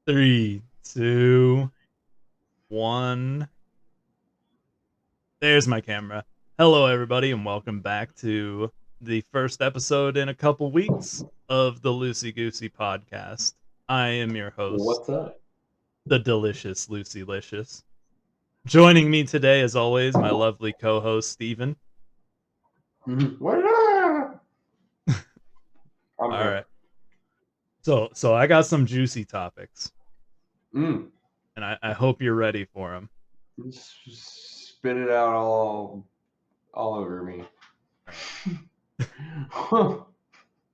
Three, two, one. There's my camera. Hello, everybody, and welcome back to the first episode in a couple weeks of the LucyGoosey Podcast. I am your host, What's up? the delicious Lucylicious. Joining me today, as always, my lovely co-host, Steven. What up? I'm All here. right. So I got some juicy topics, Mm. and I hope you're ready for them. Just spit it out all over me.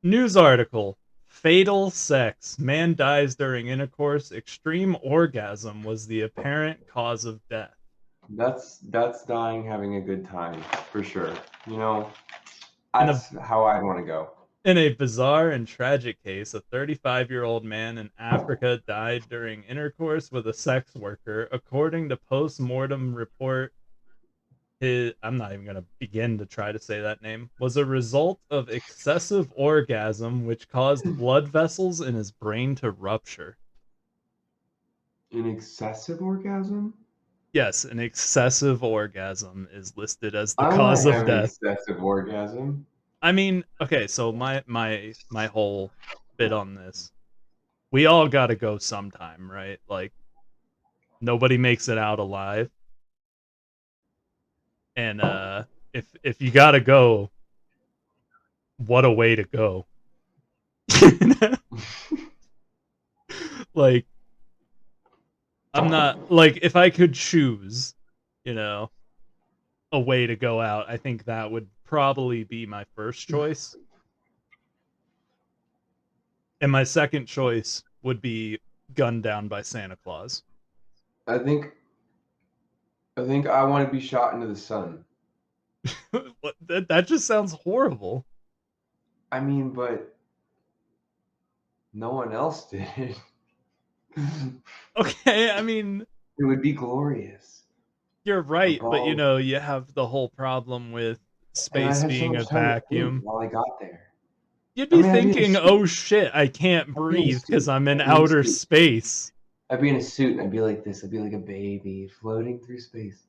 News article. Fatal sex. Man dies during intercourse. Extreme orgasm was the apparent cause of death. That's dying having a good time for sure. You know, In that's how I'd want to go. In a bizarre and tragic case, a 35-year-old man in Africa died during intercourse with a sex worker. According to post-mortem report, I'm not even going to begin to try to say that name, was a result of excessive orgasm which caused blood vessels in his brain to rupture. An excessive orgasm? Yes, an excessive orgasm is listed as the I want cause to of have an death. excessive orgasm. I mean, okay, so my whole bit on this. We all got to go sometime, right? Like nobody makes it out alive. And if you got to go, what a way to go. Like I'm not like if I could choose, a way to go out, I think that would probably be my first choice. And my second choice would be gunned down by Santa Claus. I think I want to be shot into the sun. What, that just sounds horrible. I mean, but no one else did. Okay, I mean, it would be glorious. You're right, but you have the whole problem with space being a vacuum. While I got there, You'd be thinking, "Oh shit, I can't breathe because I'm in outer space." I'd be in a suit and I'd be like this. I'd be like a baby floating through space.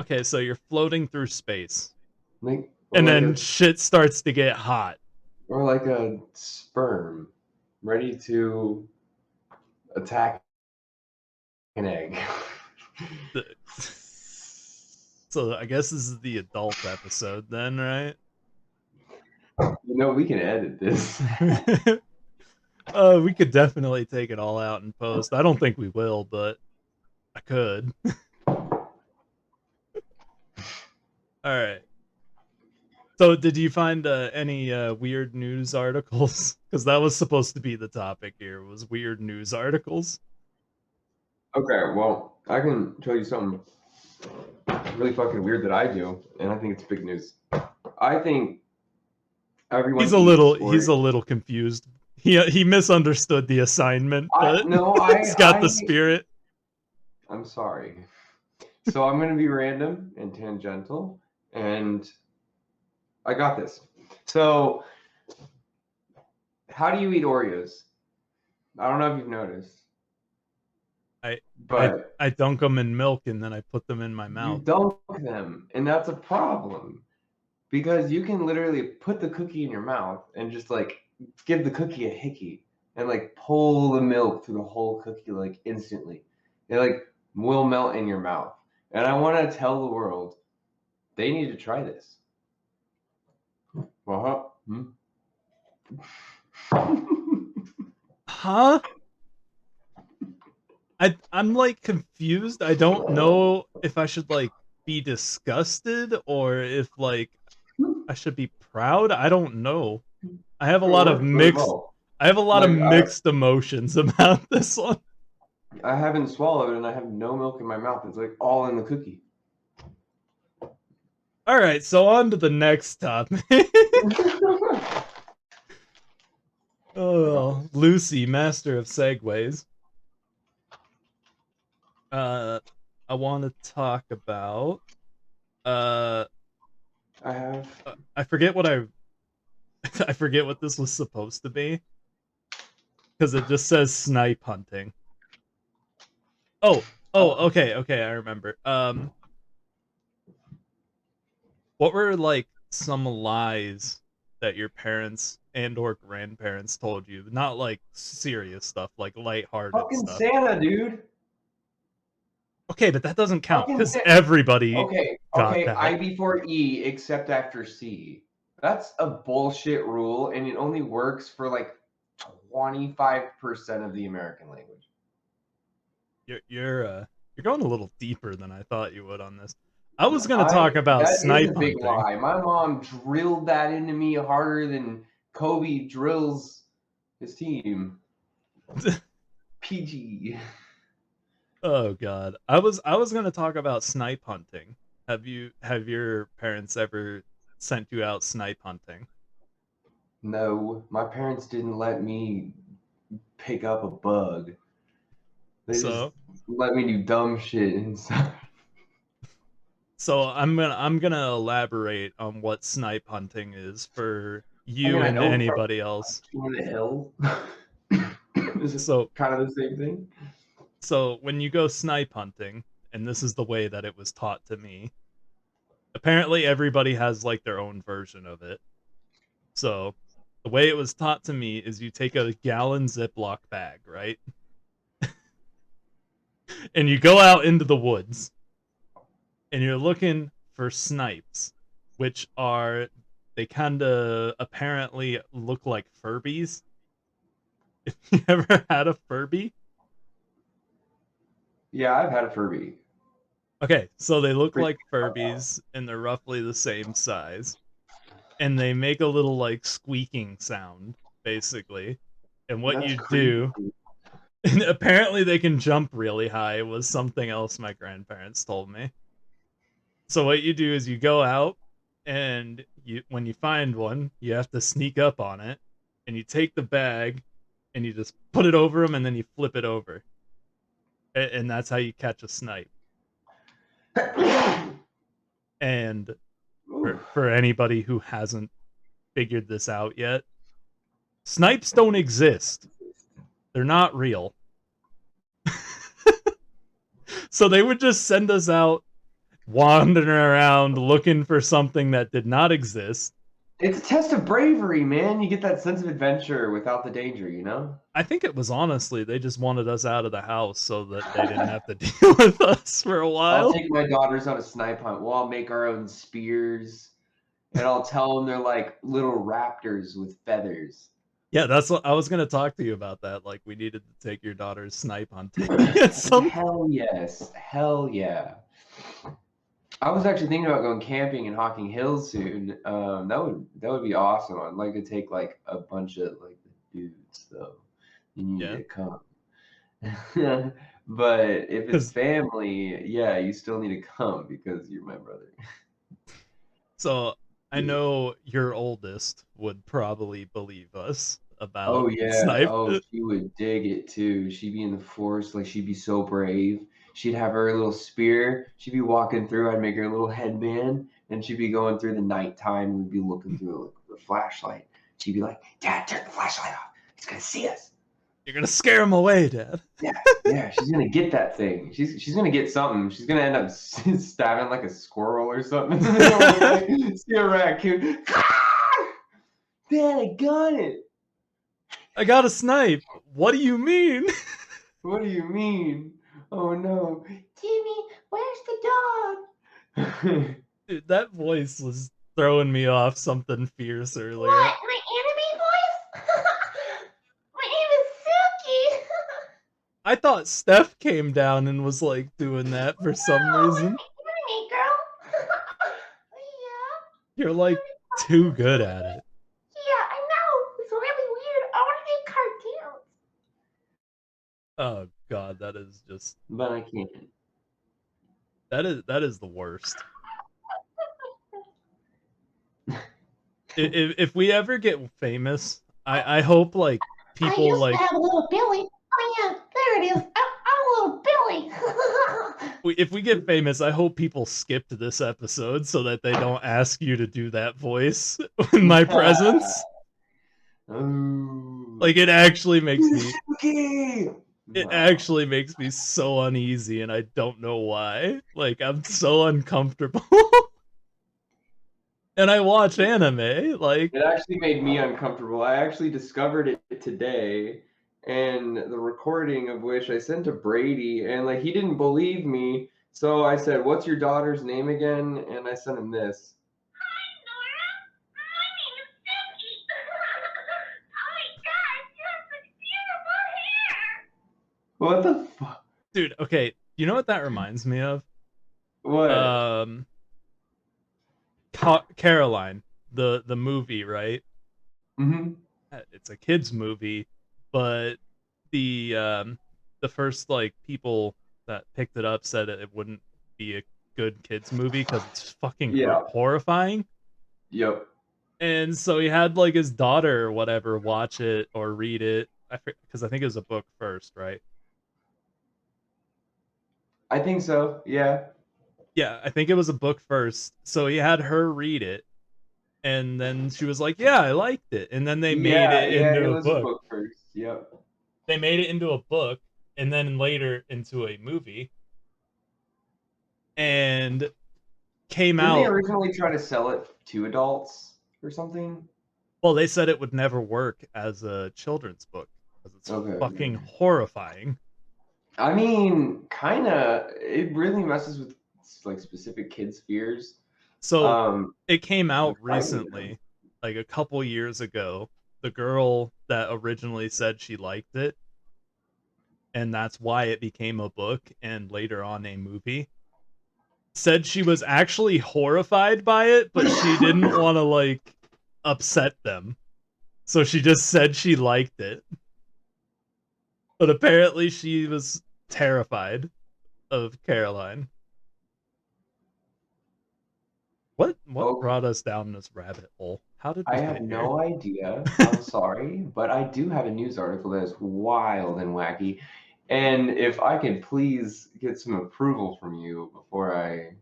Okay, so you're floating through space, and then shit starts to get hot. Or like a sperm ready to attack an egg. So I guess this is the adult episode then, right? We can edit this. We could definitely take it all out in post. I don't think we will, but I could. All right. So did you find any weird news articles? Because that was supposed to be the topic here, was weird news articles. Okay, well, I can tell you something really fucking weird that I do, and I think it's big news. I think everyone he's a little confused. He misunderstood the assignment, but he's got the spirit. I'm sorry. So I'm going to be random and tangential, and I got this. So, how do you eat Oreos? I don't know if you've noticed. I dunk them in milk and then I put them in my mouth. You dunk them, and that's a problem. Because you can literally put the cookie in your mouth and just like give the cookie a hickey and like pull the milk through the whole cookie like instantly. It like will melt in your mouth. And I want to tell the world they need to try this. Huh? I'm like confused. I don't know if I should like be disgusted or if like I should be proud. I don't know. I have a lot of mixed emotions about this one. I haven't swallowed and I have no milk in my mouth. It's like all in the cookie. All right, so on to the next topic. Oh, Lucy, master of segues. I want to talk about. I forget what I forget what this was supposed to be, because it just says snipe hunting. Okay, I remember. What were like some lies that your parents and or grandparents told you? Not like serious stuff, like lighthearted Fucking stuff. Santa, dude. Okay, but that doesn't count Fucking because Santa. everybody got Okay. that. I before E except after C. That's a bullshit rule, and it only works for like 25% of the American language. You're going a little deeper than I thought you would on this. I was gonna talk about That is a snipe big hunting. lie. My mom drilled that into me harder than Kobe drills his team. PG. Oh God, I was gonna talk about snipe hunting. Have your parents ever sent you out snipe hunting? No, my parents didn't let me pick up a bug. They just So let me do dumb shit and stuff. so I'm gonna elaborate on what snipe hunting is for I mean, you I and know anybody else. from the hill. Is it So kind of the same thing? so when you go snipe hunting, and this is the way that it was taught to me. Apparently everybody has like their own version of it. So the way it was taught to me is you take a gallon Ziploc bag, right? And you go out into the woods and you're looking for snipes, which are they kind of apparently look like Furbies. If you ever had a Furby, Yeah, I've had a Furby. okay, so they look Pretty like Furbies and they're roughly the same size, and they make a little like squeaking sound, basically. And what That's you creepy. do, and apparently they can jump really high, was something else my grandparents told me. So what you do is you go out and you when you find one, you have to sneak up on it and you take the bag and you just put it over them and then you flip it over. And that's how you catch a snipe. And for anybody who hasn't figured this out yet, snipes don't exist. They're not real. So they would just send us out wandering around looking for something that did not exist. It's a test of bravery, man. You get that sense of adventure without the danger, you know? I think it was honestly they just wanted us out of the house so that they didn't have to deal with us for a I'll while. take my daughters on a snipe hunt. We'll all make our own spears, and I'll tell them they're like little raptors with feathers. Yeah, that's what I was gonna talk to you about that. Like we needed to take your daughter's snipe hunting at some. Hell yes. Hell yeah. I was actually thinking about going camping in Hocking Hills soon. That would be awesome. I'd like to take like a bunch of like the dudes though. You need Yeah, to come. But if it's because family, yeah, you still need to come because you're my brother. so I know your oldest would probably believe us Oh about yeah. snipe. Oh, she would dig it too. She'd be in the forest, like she'd be so brave. She'd have her little spear. She'd be walking through. I'd make her a little headband, and she'd be going through the nighttime. We'd be looking through like, the flashlight. She'd be like, "Dad, turn the flashlight off. He's gonna see us." You're gonna scare him away, Dad. Yeah, yeah. She's gonna get that thing. She's gonna get something. She's gonna end up stabbing like a squirrel or something. See a raccoon. Dad, I got it. I got a snipe. What do you mean? What do you mean? Oh no. Timmy, where's the dog? Dude, that voice was throwing me off something fierce earlier. What? My enemy voice? My name is Suki. I thought Steph came down and was like doing that for some No, reason. it's my enemy, girl. Yeah. You're like too good at it. Yeah, I know. It's really weird. I want to make cartoons. Oh God, that is just But I can't. that is the worst. If we ever get famous, I hope like I people used like to have a little Billy. Oh yeah, there it is. I'm a little Billy. if we get famous, I hope people skipped this episode so that they don't ask you to do that voice in my presence. Oh. Like it actually makes me Suki! It No. actually makes me so uneasy, and I don't know why. Like, I'm so uncomfortable. And I watch anime, like, It actually made me uncomfortable. I actually discovered it today, and the recording of which I sent to Brady, and like he didn't believe me. So I said, "What's your daughter's name again?" And I sent him this. Hi, Nora. My name is Vicky. Oh my God, you have such beautiful hair. What the fuck? dude, okay, you know what that reminds me of? What? Um, Caroline, the movie, right? Mm-hmm. It's a kids movie, but the um the first like people that picked it up said it wouldn't be a good kids movie because it's fucking Yeah. horrifying. Yep. And so he had like his daughter or whatever watch it or read it. Because I think it was a book first, right? I think so. Yeah. Yeah, I think it was a book first. So he had her read it, and then she was like, "Yeah, I liked it." And then they made Yeah. it Yeah. into It a was a book. book first. Yep. They made it into a book, and then later into a movie, and came Didn't they out. originally try to sell it to adults or something? Well, they said it would never work as a children's book because it's Okay. fucking horrifying. I mean, kind of. It really messes with like specific kids' fears. So it came Like out frightening them. recently, like a couple years ago. The girl that originally said she liked it, and that's why it became a book and later on a movie, said she was actually horrified by it, but she didn't want to like upset them. So she just said she liked it. But apparently she was terrified of Caroline. What Okay. brought us down this rabbit hole? How did I we have get here? no idea. I'm sorry, but I do have a news article that is wild and wacky. And if I could please get some approval from you before I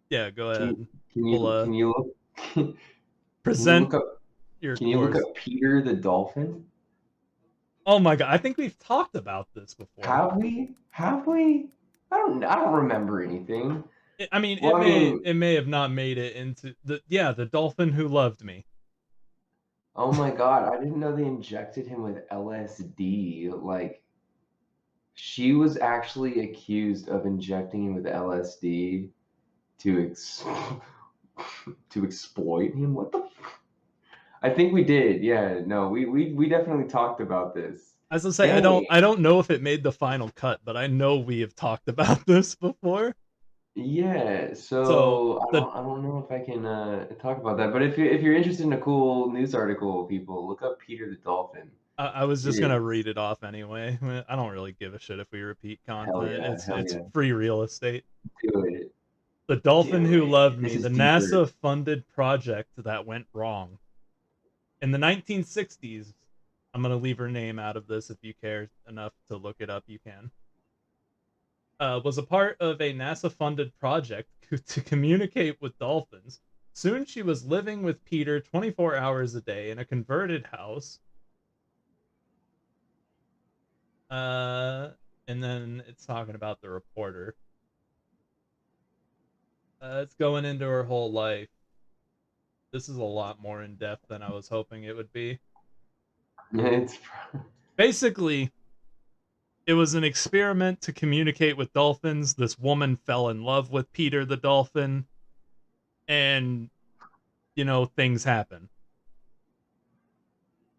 Yeah, go can ahead. can We'll you can you look can you present look up your can you look course. up Peter the dolphin? Oh my god, I think we've talked about this before. Have we? Have we? I don't remember anything. I mean, Well, I mean, it may have not made it into the dolphin who loved me. oh my God, I didn't know they injected him with LSD. Like, she was actually accused of injecting him with LSD to to exploit him. What the? I think we did. Yeah, no, we definitely talked about this. As I say, Dang. I don't know if it made the final cut, but I know we have talked about this before. Yeah, So so the I don't know if I can talk about that, but if you're interested in a cool news article, people look up Peter the Dolphin. I was It just gonna is read it off anyway. I don't really give a shit if we repeat content. hell It's yeah, free real estate. do it, The Dolphin do Who Loved it. This Me, is the deeper. NASA funded project that went wrong. In the 1960s, I'm going to leave her name out of this. If you care enough to look it up, you can. Was a part of a NASA funded project to communicate with dolphins. Soon she was living with Peter 24 hours a day in a converted house. Uh, and then it's talking about the reporter. It's going into her whole life. This is a lot more in depth than I was hoping it would be. It's Basically, it was an experiment to communicate with dolphins. This woman fell in love with Peter the dolphin, and, things happen.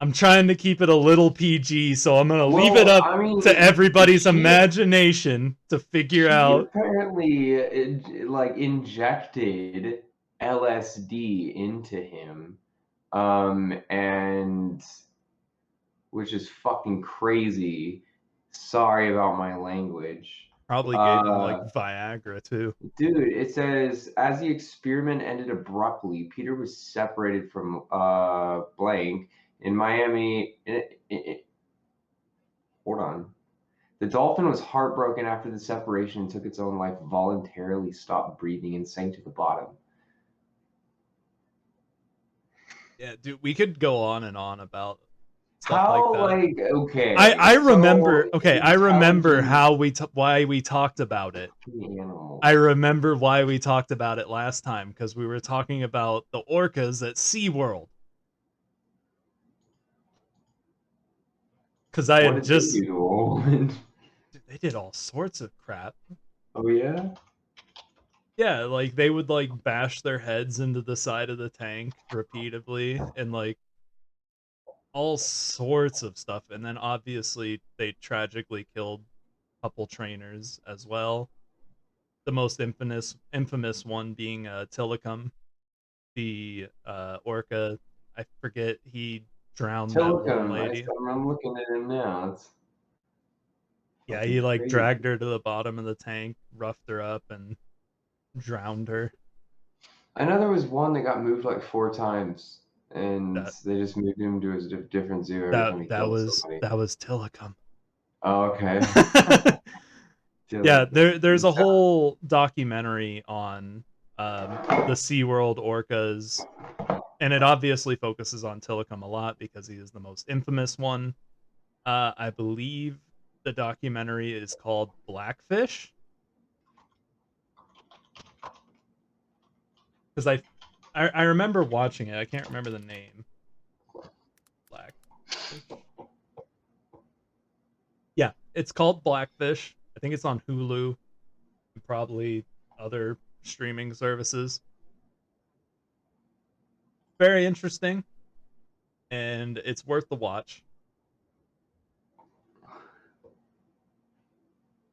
I'm trying to keep it a little PG, so I'm going to leave it well, up I to mean, everybody's imagination to figure she out. apparently like injected LSD into him, and which is fucking crazy. Sorry about my language. Probably gave him like Uh, Viagra too. Dude, it says as the experiment ended abruptly, Peter was separated from blank in Miami. Hold on. The dolphin was heartbroken after the separation and took its own life, voluntarily stopped breathing and sank to the bottom. Yeah, dude, we could go on and on about stuff like How, that. okay. I remember. So Okay, I remember intelligent why we talked about it. animal. I remember why we talked about it last time because we were talking about the orcas at SeaWorld. Because I What had did they just. do to a woman? Dude, they did all sorts of crap. Oh yeah? Yeah, like they would like bash their heads into the side of the tank repeatedly and like all sorts of stuff. And then obviously they tragically killed a couple trainers as well. The most infamous one being Tillicum, the orca. I forget, he drowned that one Telecom. lady. I'm looking at him now. It's Yeah, fucking he like crazy. dragged her to the bottom of the tank, roughed her up, and drowned her. I know there was one that got moved like 4 times, and That they just moved him to a different zoo every time he killed somebody. that was Tillicum. Oh, okay. Yeah, Telecom. there's a whole documentary on the SeaWorld orcas, and it obviously focuses on Tillicum a lot because he is the most infamous one. I believe the documentary is called Blackfish, because I remember watching it. I can't remember the name. Blackfish. Yeah, it's called Blackfish. I think it's on Hulu and probably other streaming services. Very interesting, and it's worth the watch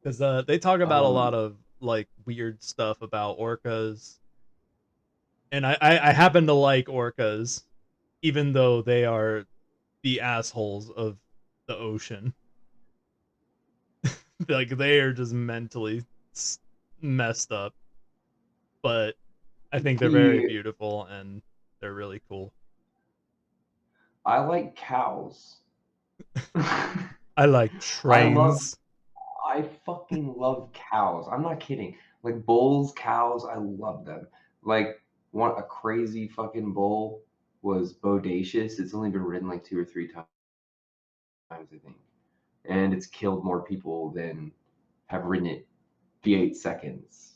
because they talk about a lot Um, of like weird stuff about orcas, and I happen to like orcas, even though they are the assholes of the ocean. Like they are just mentally messed up, but I think they're very see, beautiful and they're really cool. I like cows. I like I love, trains. I fucking love cows. I'm not kidding. Like bulls, cows, I love them. Like a crazy fucking bull was Bodacious. It's only been ridden like 2 or 3 times, I think, and it's killed more people than have ridden it the 8 seconds.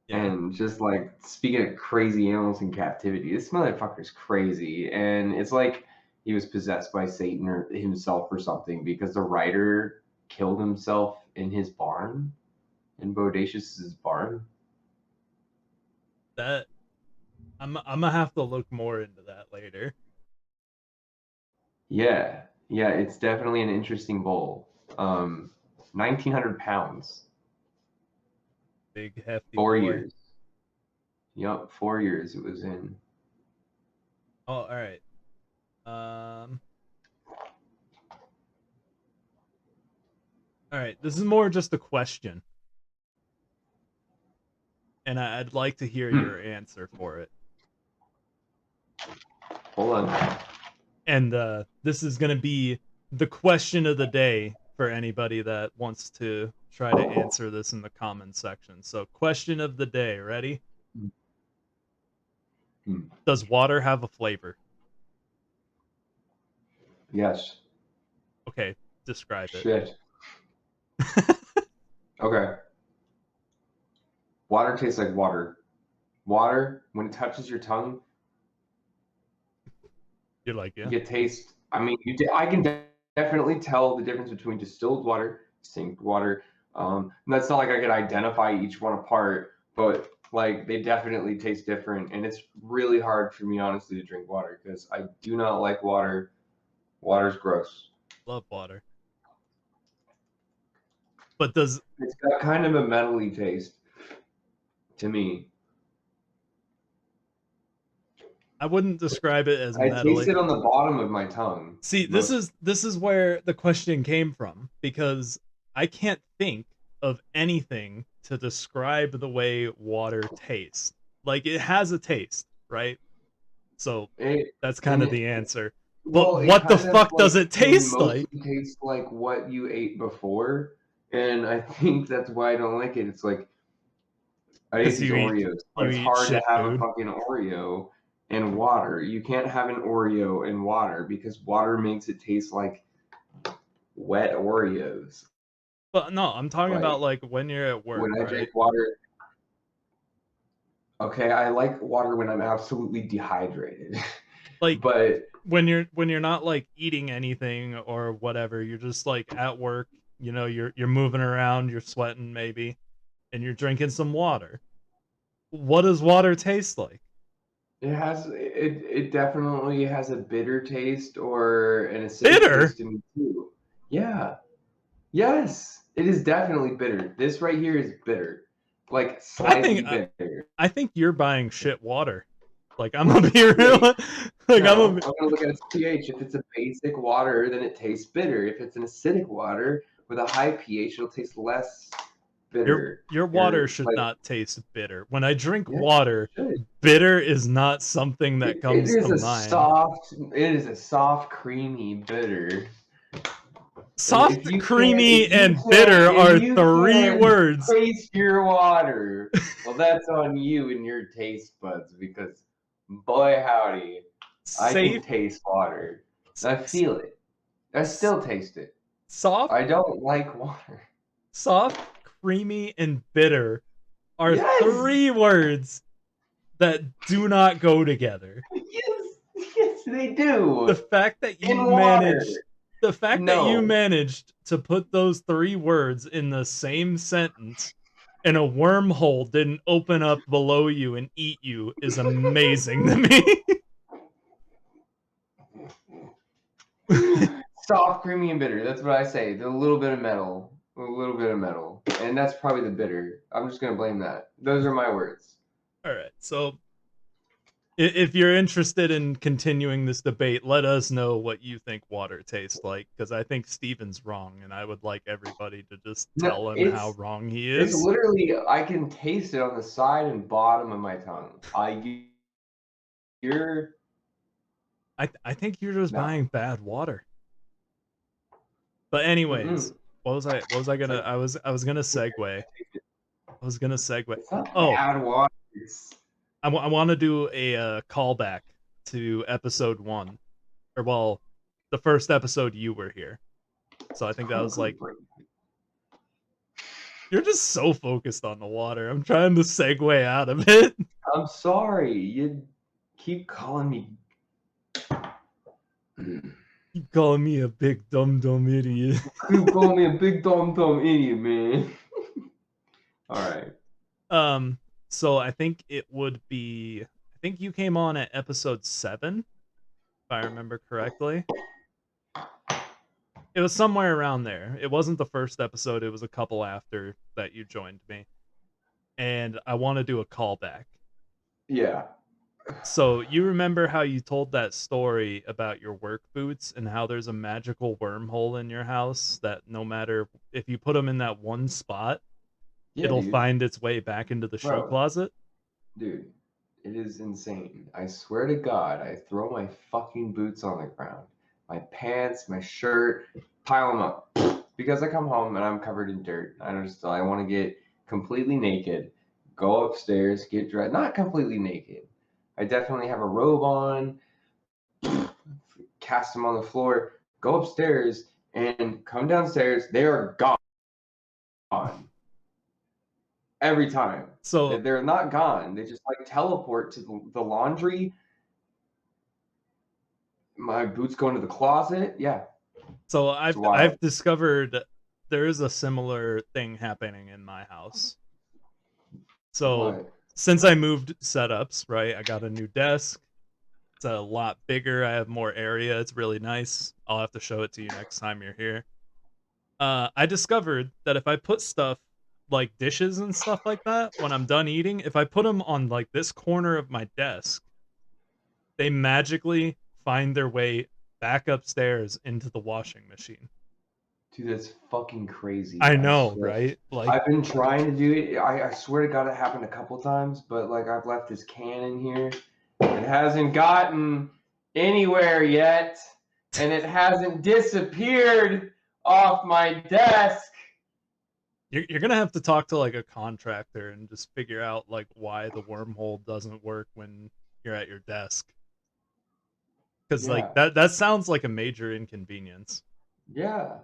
Yeah, And just like speaking of crazy animals in captivity, this motherfucker's crazy. And it's like he was possessed by Satan or himself or something because the writer killed himself in his barn, in Bodacious's barn. that I'm gonna have to look more into that later. Yeah, yeah, it's definitely an interesting bull. 1,900 pounds, Big hefty four boy. years. Yup, 4 years it was in. Oh, all right. Um, all right. This is more just a question, and I'd like to hear your answer for it. Hold on. And this is gonna be the question of the day for anybody that wants to try to answer this in the comments section. So, question of the day. Ready? Hmm. Does water have a flavor? Yes. Okay, describe it. Shit. Okay. Water tastes like water. Water, when it touches your tongue, You're like, yeah. you taste. I mean, I can definitely tell the difference between distilled water, distinct water. And that's not like I could identify each one apart, but like they definitely taste different. And it's really hard for me, honestly, to drink water because I do not like water. Water's gross. Love water. But does It's got kind of a metally taste to me. I wouldn't describe it as I taste metally. it on the bottom of my tongue. See, Most. this is where the question came from because I can't think of anything to describe the way water tastes. Like it has a taste, right? So It that's kind and of it, the answer. But well, it what the kind of fuck does it can taste like? mostly taste like what you ate before, and I think that's why I don't like it. It's like I ate Because these Oreos, but you it's eat hard to shit have a food. fucking Oreo and water. You can't have an Oreo and water because water makes it taste like wet Oreos. But no, I'm talking about Like like when you're at work, when I right? drink water, okay, I like water when I'm absolutely dehydrated. Like But when you're not like eating anything or whatever, you're just like at work, you know, you're moving around, you're sweating maybe, and you're drinking some water. What does water taste like? it definitely has a bitter taste or an acidic Bitter? taste in it too. Yeah. Yes, it is definitely bitter. This right here is bitter. Like I think slightly I, bitter. I think you're buying shit water. Like I'm gonna be real. pH. Like No, I'm gonna look at its pH. If it's a basic water, then it tastes bitter. If it's an acidic water with a high pH, it'll taste less bitter. your water Or should like, not taste bitter. When I drink yeah, water, it should. bitter is not something that It comes is to a mind. soft. It is a soft, creamy bitter. And Soft, creamy, and bitter if are you 3 can't words. taste your water, well, that's on you and your taste buds because, boy howdy, I can Safe, taste water. s- I s- feel it. I s- still taste it. soft, I don't like water. soft, creamy, and bitter are Yes, 3 words that do not go together. yes, they The do. fact that In you water. managed the fact that you No. managed to put those 3 words in the same sentence and a wormhole didn't open up below you and eat you is amazing to me. Soft, creamy, and bitter. That's what I say. There's a little bit of metal. A little bit of metal. And that's probably the bitter. I'm just going to blame that. Those are my words. All right. So if you're interested in continuing this debate, let us know what you think water tastes like because I think Steven's wrong and I would like everybody to just No, tell him how wrong he it's is. literally, I can taste it on the side and bottom of my tongue. You're, I think you're just no. buying bad water. But anyways, Mm-mm. what was I It's gonna like, I was gonna segue. I was gonna segue. it's not Oh, bad water. It's, I want to do a callback to episode 1, or well, the first episode you were here. So I think that was like you're just so focused on the water. I'm trying to segue out of it. I'm sorry. You keep calling me. You calling me a big dumb idiot. Keep calling me a big dumb idiot, man. All right. um, so I think it would be. I think you came on at episode 7, if I remember correctly. It was somewhere around there. It wasn't the first episode. It was a couple after that you joined me, and I want to do a callback. Yeah. So you remember how you told that story about your work boots and how there's a magical wormhole in your house that no matter if you put them in that one spot, Yeah, it'll dude. find its way back into the shoe Bro, closet? dude, it is insane. I swear to God, I throw my fucking boots on the ground, my pants, my shirt, pile them up because I come home and I'm covered in dirt. I want to get completely naked, go upstairs, get dressed. Not completely naked. I definitely have a robe on, cast them on the floor, go upstairs, and come downstairs. They are gone every time. So They're not gone. They just like teleport to the laundry. My boots go into the closet. Yeah, so it's I've wild. discovered there is a similar thing happening in my house. So What? since I moved setups, right? I got a new desk. It's a lot bigger. I have more area. It's really nice. I'll have to show it to you next time you're here. I discovered that if I put stuff like dishes and stuff like that when I'm done eating, if I put them on like this corner of my desk, they magically find their way back upstairs into the washing machine. Dude, that's fucking crazy. I I know, swear. right? Like, I've been trying to do it. I swear to God, it happened a couple times, but like I've left this can in here. It hasn't gotten anywhere yet, and it hasn't disappeared off my desk. you're gonna have to talk to like a contractor and just figure out like why the wormhole doesn't work when you're at your desk. Because like Yeah. that sounds like a major inconvenience. Yeah.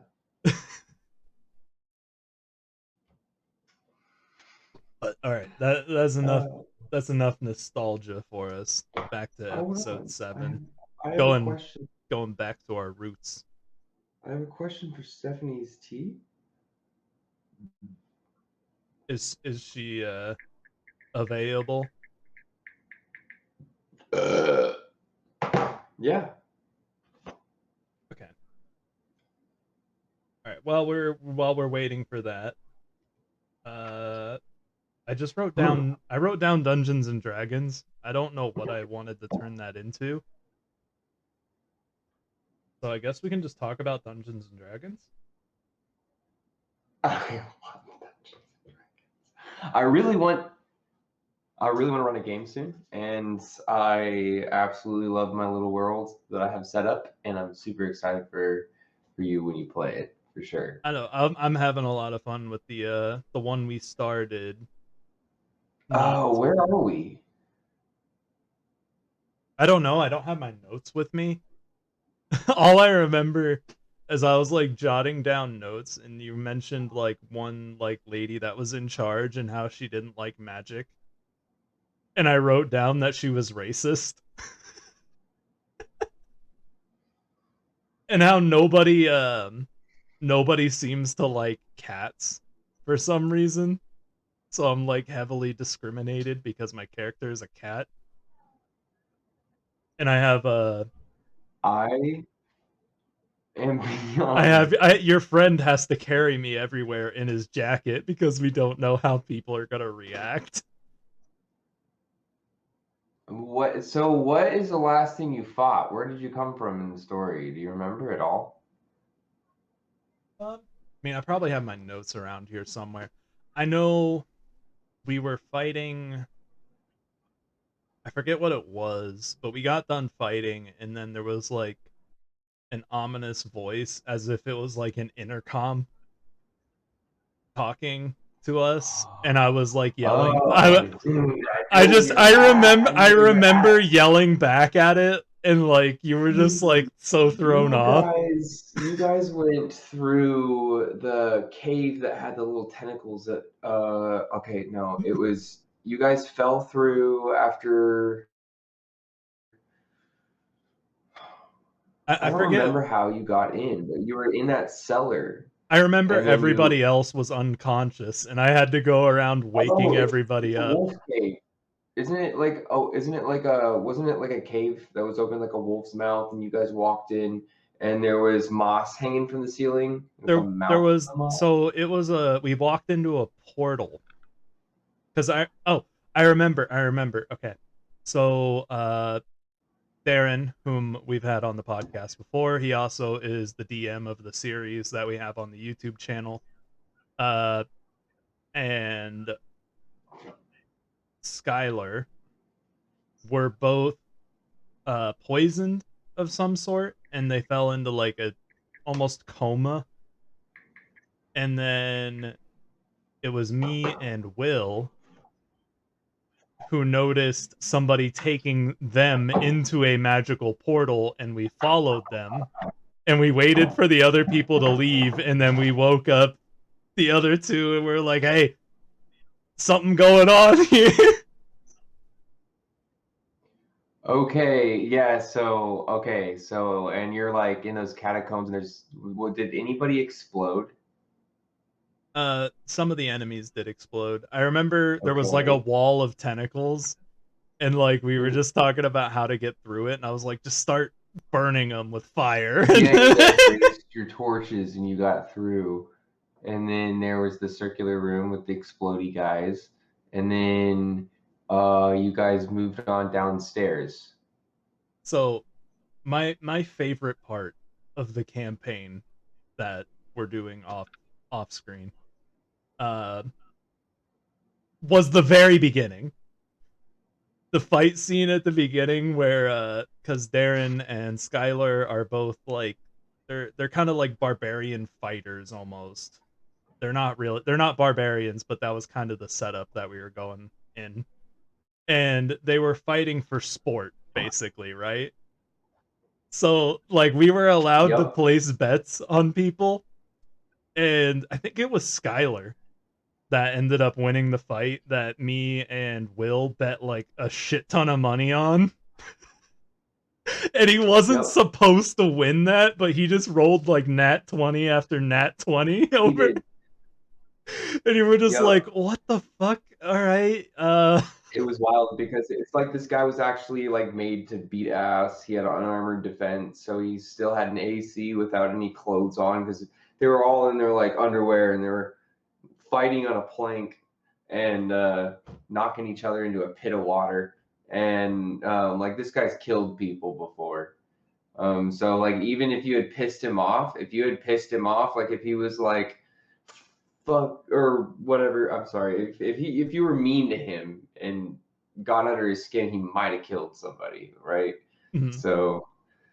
But all right, that's enough. Uh, That's enough nostalgia for us. Back to hold episode on. 7. I have a Going question. going back to our roots. I have a question for Stephanie's tea. Is she available? Yeah. Okay. All right. While we're waiting for that, I just wrote down. I wrote down Dungeons and Dragons. I don't know what I wanted to turn that into, so I guess we can just talk about Dungeons and Dragons. I really want to run a game soon, and I absolutely love my little world that I have set up, and I'm super excited for you when you play it for sure. I know. I'm having a lot of fun with the one we started. Oh, where are we? I don't know. I don't have my notes with me. All I remember is I was like jotting down notes, and you mentioned like one like lady that was in charge and how she didn't like magic, and I wrote down that she was racist, and how nobody seems to like cats for some reason. So I'm like heavily discriminated because my character is a cat, and I have I am beyond. your friend has to carry me everywhere in his jacket because we don't know how people are gonna react. What? So, what is the last thing you fought? Where did you come from in the story? Do you remember at all? I mean, I probably have my notes around here somewhere. I know we were fighting. I forget what it was, but we got done fighting, and then there was like an ominous voice, as if it was like an intercom talking to us, and I was like yelling. Oh, I dude, I just I I know remember that. yelling back at it, and like you were just like so thrown off. You guys went through the cave that had the little tentacles that okay, no, it was you guys fell through after I I don't forget. remember how you got in, but you were in that cellar I remember and then you everybody else was unconscious, and I had to go around waking oh, everybody it's a up. wolf cave. Isn't it like a wasn't it like a cave that was open like a wolf's mouth and you guys walked in and there was moss hanging from the ceiling with a There mouth was come up? so it was a we walked into a portal because I remember. Okay, so Darren, whom we've had on the podcast before, he also is the DM of the series that we have on the YouTube channel. Uh, and Skylar were both poisoned of some sort, and they fell into like a almost coma. And then it was me and Will who noticed somebody taking them into a magical portal, and we followed them, and we waited for the other people to leave, and then we woke up the other two, and we're like, hey, something going on here. Okay, yeah, so and you're like in those catacombs and there's what did anybody explode? Some of the enemies did explode. I remember there was like a Okay. wall of tentacles, and like we were Mm, just talking about how to get through it, and I was like, just start burning them with fire. yeah, you guys raised your torches and you got through. And then there was the circular room with the explodey guys. And then you guys moved on downstairs. So my favorite part of the campaign that we're doing off screen uh was the very beginning, the fight scene at the beginning where because Darren and Skylar are both like they're kind of like barbarian fighters almost. They're not barbarians, but that was kind of the setup that we were going in. and they were fighting for sport, basically, right? So, like, we were allowed to Yep. place bets on people, and I think it was Skylar that ended up winning the fight that me and Will bet like a shit ton of money on. And he wasn't Yep. supposed to win that, but he just rolled like nat 20 after nat 20 He over. did. And you were just Yep. like, what the fuck? All right. It was wild because it's like this guy was actually like made to beat ass. He had unarmored defense, so he still had an AC without any clothes on because they were all in their like underwear and they were fighting on a plank and knocking each other into a pit of water. And like this guy's killed people before. So like even if you had pissed him off, like if he was like fuck or whatever, I'm sorry, if you were mean to him and got under his skin, he might have killed somebody, right? mhm. So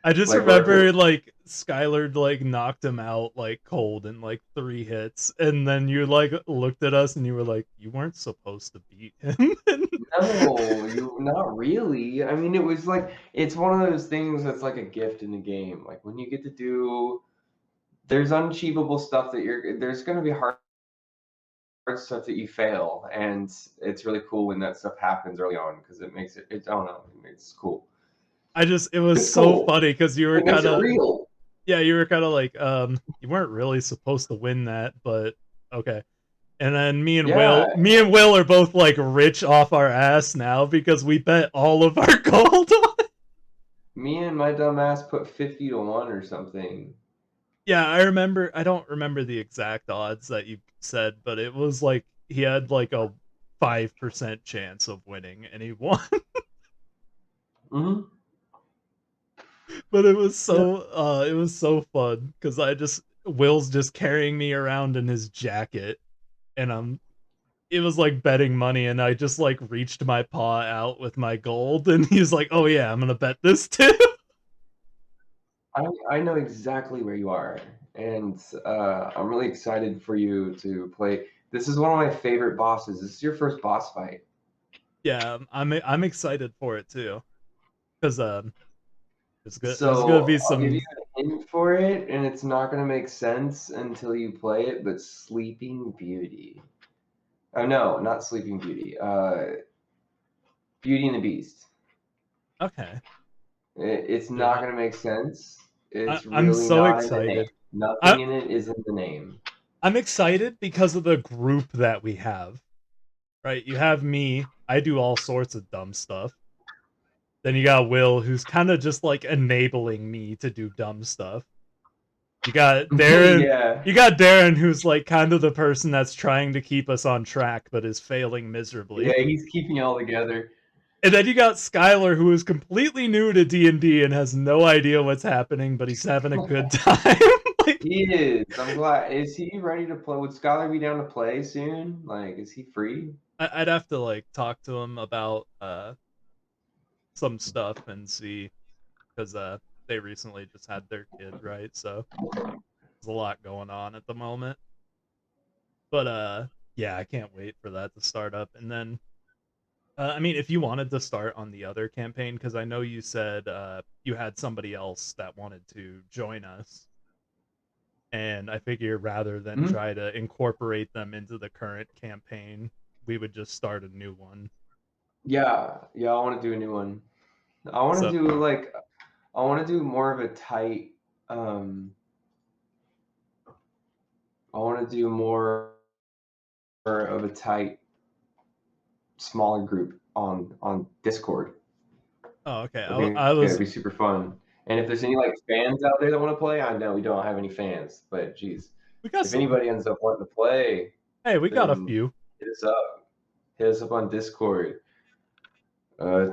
I just like or if it, remember like Skylar like knocked him out like cold in like 3 hits, and then you like looked at us and you were like, you weren't supposed to beat him. no, you not really. I mean, it was like it's one of those things that's like a gift in the game. Like when you get to do, there's unachievable stuff that there's going to be hard stuff that you fail, and it's really cool when that stuff happens early on because it makes it. I don't know, it's cool. It was It's so cool. funny because you were It makes kind it of, real. yeah, you were kind of like, you weren't really supposed to win that, but okay. And then Yeah, Me and Will are both like rich off our ass now because we bet all of our gold on it. me and my dumb ass put 50 to 1 or something. Yeah, I don't remember the exact odds that you said, but it was like he had like a 5% chance of winning and he won. Mm-hmm. But Yeah. it was so fun because Will's just carrying me around in his jacket, and it was like betting money, and I just like reached my paw out with my gold, and he's like, oh yeah, I'm gonna bet this too. I know exactly where you are, and I'm really excited for you to play. This is one of my favorite bosses. This is your first boss fight. Yeah, I'm excited for it too because it's good. There's gonna So be I'll give you some. a hint for it, and it's not going to make sense until you play it. But Sleeping Beauty. Oh no, not Sleeping Beauty. Beauty and the Beast. Okay, It's dude, not going to make sense. It's I'm really so not in the name. excited. I Nothing in it is in the name. I'm excited because of the group that we have. Right, you have me. I do all sorts of dumb stuff. Then you got Will, who's kind of just like enabling me to do dumb stuff. You got Darren. Yeah. You got Darren, who's like kind of the person that's trying to keep us on track, but is failing Yeah, miserably. he's keeping it all together. And then you got Skylar, who is completely new to D&D and has no idea what's happening, but he's having a good time. Like, He is. I'm glad. Is he ready to play? Would Skylar be down to play soon? Like, is he free? I'd have to like talk to him about some stuff and see because they recently just had their kid, right? So there's a lot going on at the moment. But yeah, I can't wait for that to start up. And then I mean, if you wanted to start on the other campaign, because I know you said you had somebody else that wanted to join us, and I figure rather than Hmm? try to incorporate them into the current campaign, we would just start a new one. Yeah, yeah. I want to do a new one. I want to So, do like, I want to do more of a tight. Um, I want to do more of a tight, smaller group on Discord. oh, okay. I think I it's gonna was be super fun. And if there's any like fans out there that want to play, I know we don't have any fans, but geez, we got if some. anybody ends up wanting to play, Hey, we got a then few. hit us up. Hit us up on Discord.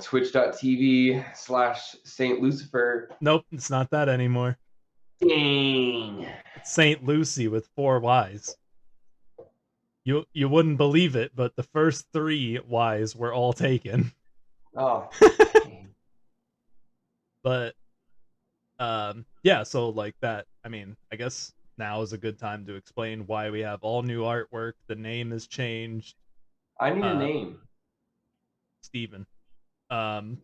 Twitch.tv/Saint Lucifer. Nope, it's not that anymore. Dang. It's Saint Lucy with 4 Y's. You wouldn't believe it, but the first 3 Y's were all taken. Oh, dang. But yeah, so like that, I mean, I guess now is a good time to explain why we have all new artwork. The name has changed. I need a Uh name. Steven. Um,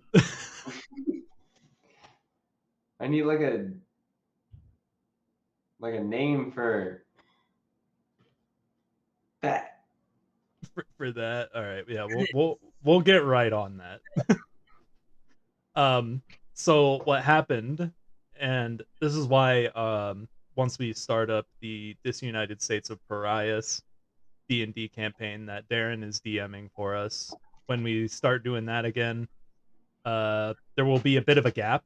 I need like a name for that. for that, all right, yeah, we'll get right on that. So what happened, and this is why once we start up the Disunited States of Pariahs D&D campaign that Darren is DMing for us, when we start doing that again, there will be a bit of a gap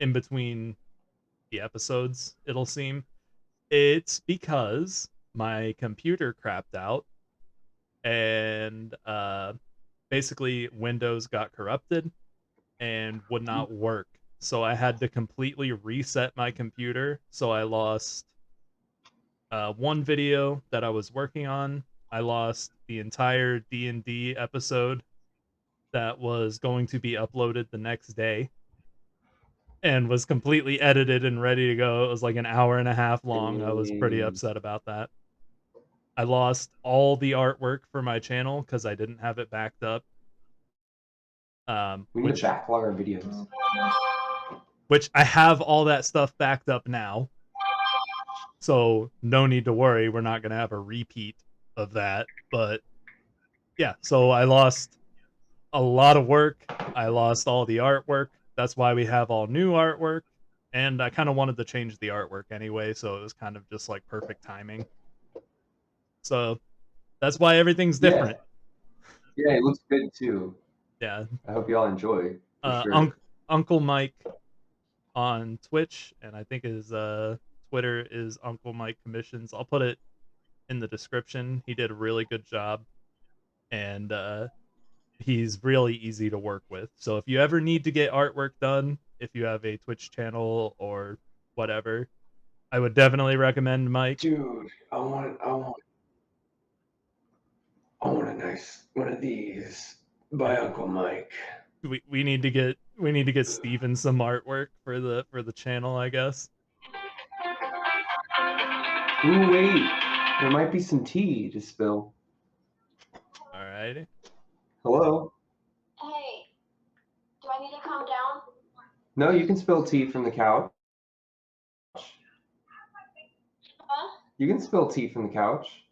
in between the episodes, it'll seem. It's because my computer crapped out and basically Windows got corrupted and would not work. So I had to completely reset my computer. So I lost one video that I was working on. I lost the entire D&D episode that was going to be uploaded the next day and was completely edited and ready to go. It was like an hour and a half long. I was pretty Dang. upset about that. I lost all the artwork for my channel because I didn't have it backed up. We need to backlog our videos. Which I have all that stuff backed up now. So no need to worry. We're not going to have a repeat of that. But yeah, so I lost a lot of work. I lost all the artwork. That's why we have all new artwork. And I kind of wanted to change the artwork anyway. So it was kind of just like perfect timing. So that's why everything's different. Yeah, it looks good too. Yeah. I hope you all enjoy. For sure. Uncle Mike on Twitch, and I think his Twitter is Uncle Mike Commissions. I'll put it in the description. He did a really good job, and he's really easy to work with. So if you ever need to get artwork done, if you have a Twitch channel or whatever, I would definitely recommend Mike. Dude, I want a nice one of these by Uncle Mike. We need to get Steven some artwork for the channel, I guess. Ooh, wait. There might be some tea to spill. Alrighty. Hello? Hey, do I need to calm down? No, you can spill tea from the couch. Huh? You can spill tea from the couch.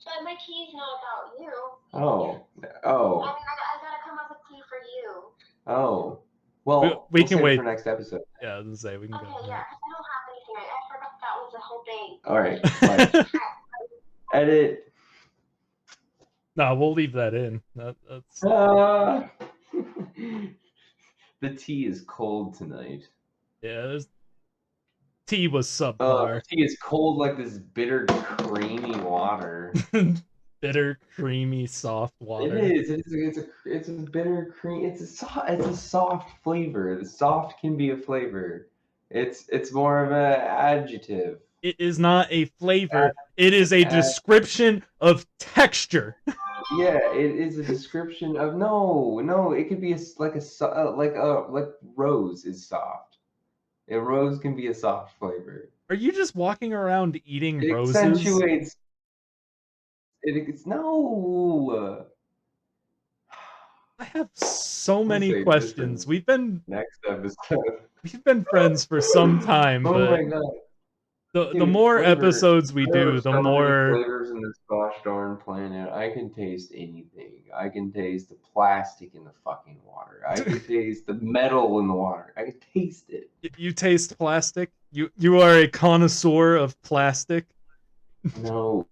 But my tea's not about you. Oh. I mean, I gotta come up with tea for you. Oh. Well, we we'll can save it wait for next episode. Yeah, I was gonna say we can Okay, go. yeah, because I don't have anything. I forgot that was the whole thing. All right. Bye. Edit. No, we'll leave that in. That's The tea is cold tonight. yeah. Tea was subpar. Tea is cold like this bitter, creamy water. Bitter, creamy, soft water. It is. It's a bitter cream. It's a soft flavor. The soft can be a flavor. It's more of an adjective. It is not a flavor. It is a description of texture. Yeah, it is a description of no. It could be like rose is soft. A rose can be a soft flavor. Are you just walking around eating It roses? accentuates. It's no. I have so many questions. We've been next episode. We've been friends for some time, Oh but my god. the more episodes we There do, are the so more many flavors in this gosh darn planet. I can taste anything. I can taste the plastic in the fucking water. I can taste the metal in the water. I can taste it. You taste plastic. You are a connoisseur of plastic. No.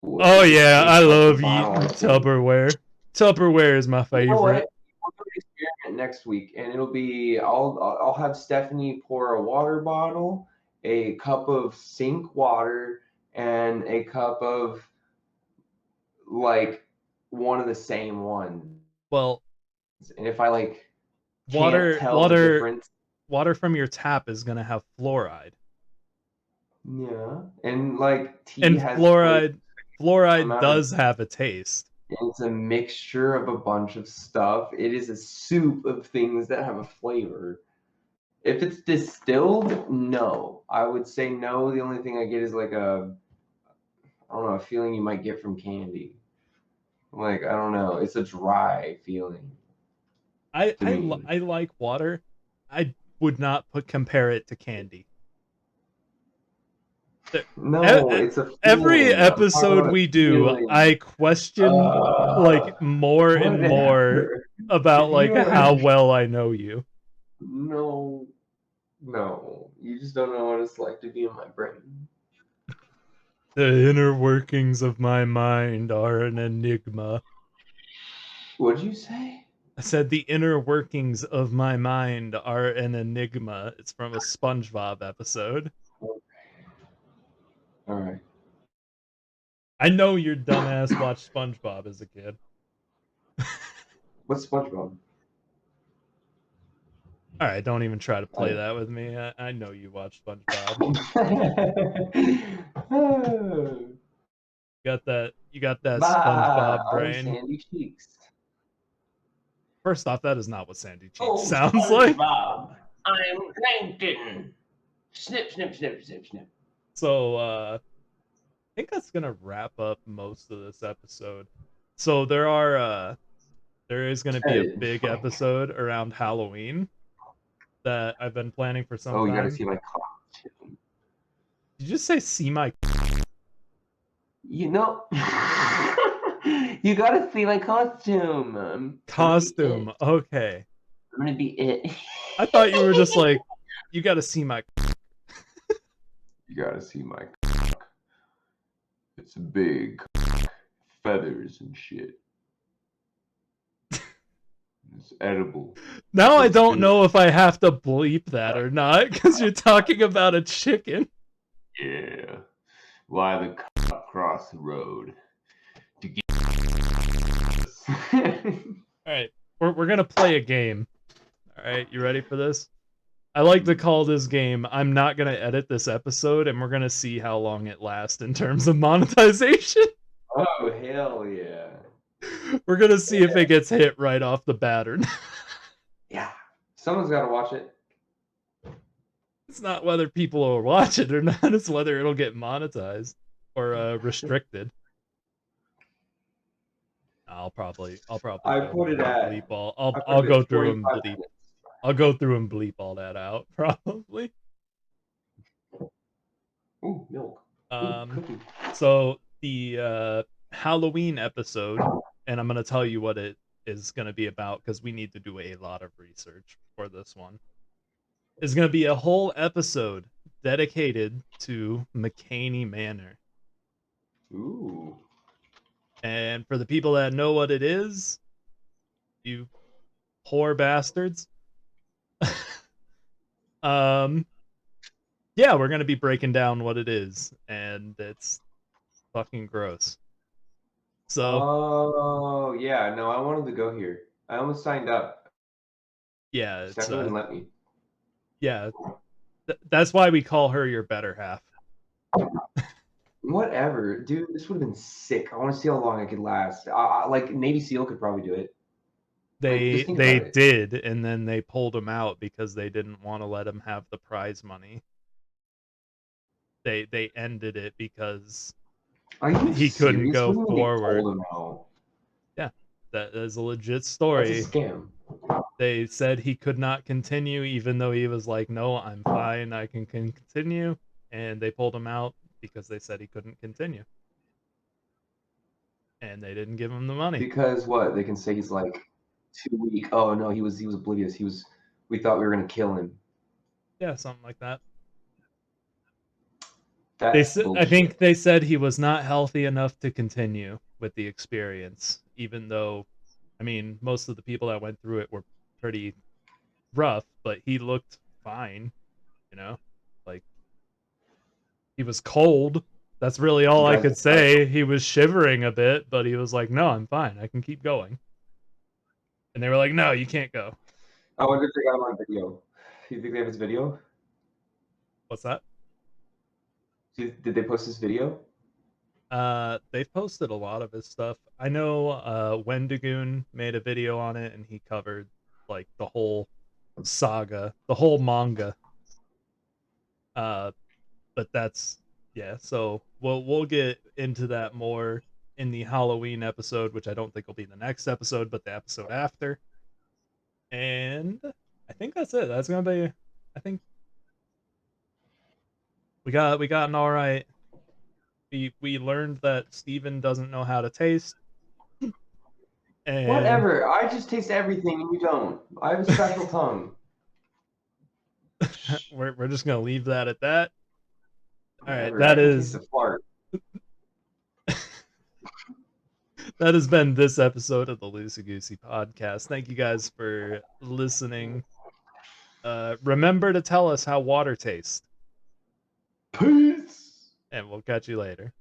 Oh yeah, I love eating Tupperware. Tupperware is my favorite. You know what? We'll do an experiment next week, and it'll be I'll have Stephanie pour a water bottle, a cup of sink water, and a cup of like one of the same ones. Well, and if I like water can't tell the difference, water from your tap is gonna have fluoride. Yeah, and like tea and has fluoride does have a taste. It's a mixture of a bunch of stuff. It is a soup of things that have a flavor. If it's distilled, no. I would say no. The only thing I get is like a feeling you might get from candy. Like, I don't know. It's a dry feeling. I To me. I like water. I would not compare it to candy. No, it's a Every feeling. I'm talking episode about a we do, feeling. I question like more and more Whatever. about If like you how ever well I know you. no, no, you just don't know what it's like to be in my brain. The inner workings of my mind are an enigma. What'd you say? I said the inner workings of my mind are an enigma. It's from a SpongeBob episode. All right. I know your dumbass watched SpongeBob as a kid. What's SpongeBob? All right, don't even try to play Oh. that with me. I know you watched SpongeBob. You got that Bah, SpongeBob I'm brain. Sandy Cheeks. First off, that is not what Sandy Cheeks Oh, sounds like. SpongeBob, I'm plankton. Snip, snip, snip, snip, snip. So I think that's gonna wrap up most of this episode. So there is gonna be a Edit. big episode around Halloween that I've been planning for some Oh, you gotta time. see my costume. Did you just say see my You know, you gotta see my costume. costume? Okay. I'm gonna be it. I thought you were just like, you gotta see my You gotta see my. It's big, feathers and shit. It's edible. Now I It's don't good. know if I have to bleep that or not, because you're talking about a chicken. Yeah. Why the cock cross the road to get. Alright, we're gonna play a game. Alright, you ready for this? I like to call this game I'm not gonna edit this episode, and we're gonna see how long it lasts in terms of monetization. Oh hell yeah! We're gonna see if it gets hit right off the bat or not. Yeah, someone's got to watch it. It's not whether people will watch it or not, it's whether it'll get monetized or restricted. I'll probably I go put it through and at. bleep all. I I'll put it go at through and 45 bleep. minutes. I'll go through and bleep all that out probably. Ooh, milk. Ooh, cookie. So the Halloween episode, and I'm gonna tell you what it is gonna be about because we need to do a lot of research for this one. Is gonna be a whole episode dedicated to McCaney Manor. Ooh. And for the people that know what it is, you poor bastards. Yeah, we're gonna be breaking down what it is, and it's fucking gross. So Oh yeah, no, I wanted to go here. I almost signed up. yeah, it's Stephanie wouldn't let me. yeah, that's why we call her your better half. Whatever, dude. This would have been sick. I want to see how long I could last. Like Navy SEAL could probably do it. Like, just think They about it. did, and then they pulled him out because they didn't want to let him have the prize money. They ended it because Are you he couldn't serious? go What do you mean they forward. pulled him out? Yeah, that is a legit That's story. a scam. They said he could not continue, even though he was like, "No, I'm fine, I can continue," and they pulled him out because they said he couldn't continue, and they didn't give him the money. Because what? They can say he's like too weak. Oh no, he was oblivious. We thought we were gonna kill him. Yeah, something like that. That's I bullshit. think they said he was not healthy enough to continue with the experience, even though, I mean, most of the people that went through it were pretty rough, but he looked fine, you know? Like, he was cold. That's really all I could say. He was shivering a bit, but he was like, "No, I'm fine. I can keep going." And they were like, "No, you can't go." I wonder if they got him on video. Do you think they have his video? What's that? Did they post this video? They've posted a lot of his stuff. I know Wendigoon made a video on it and he covered like the whole saga, the whole manga. But that's yeah, so we'll get into that more in the Halloween episode, which I don't think will be the next episode, but the episode after. And I think that's it. That's gonna be. I think we got an all right. We learned that Steven doesn't know how to taste. And Whatever. I just taste everything and you don't. I have a special tongue. we're just gonna leave that at that. All right, Whatever. I can taste a fart. That has been this episode of the LucyGoosey Podcast. Thank you guys for listening. Remember to tell us how water tastes. Peace. And we'll catch you later.